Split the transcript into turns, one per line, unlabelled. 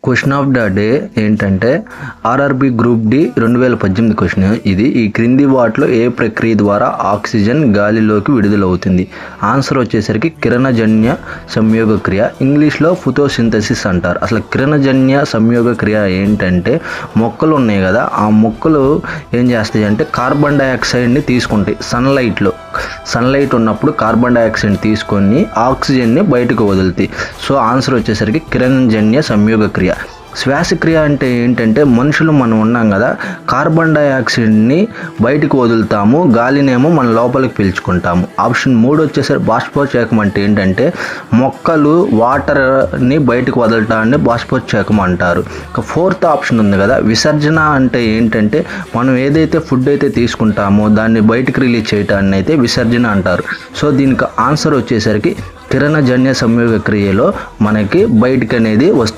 Question of the day ఏంటంటే RRB group D 2018 question ఇది. ఈ క్రింది వాటిలో ఏ ప్రక్రియ ద్వారా ఆక్సిజన్ గాలిలోకి విడుదలవుతుంది? ఆన్సర్ వచ్చేసరికి కిరణజన్య సంయోగ క్రియ, ఇంగ్లీష్లో ఫోటోసింథసిస్ అంటారు. అసలు కిరణజన్య సంయోగ క్రియ ఏంటంటే మొక్కలు ఉన్నాయి కదా, ఆ మొక్కలు ఏం చేస్తాయి అంటే కార్బన్ డైఆక్సైడ్ని తీసుకుంటాయి. సన్లైట్ ఉన్నప్పుడు కార్బన్ డైఆక్సైడ్ తీసుకొని ఆక్సిజన్ని బయటకు వదులుతాయి. సో ఆన్సర్ వచ్చేసరికి కిరణజన్య సంయోగ క్రియ. శ్వాసక్రియ అంటే ఏంటంటే మనుషులు మనం ఉన్నాం కదా, కార్బన్ డైఆక్సైడ్ని బయటకు వదులుతాము, గాలినేమో మన లోపలికి పీల్చుకుంటాము. ఆప్షన్ 3 వచ్చేసరికి బాష్పోత్సేకం అంటే ఏంటంటే మొక్కలు వాటర్ని బయటకు వదలటాన్ని బాష్పోత్సేకం అంటారు. ఇక 4th ఆప్షన్ ఉంది కదా, విసర్జన అంటే ఏంటంటే మనం ఏదైతే ఫుడ్ అయితే తీసుకుంటామో దాన్ని బయటకు రిలీజ్ చేయటాన్ని అయితే విసర్జన అంటారు. సో దీనికి ఆన్సర్ వచ్చేసరికి కిరణజన్య సంయోగ క్రియలో మనకి బయటకు అనేది వస్తుంది.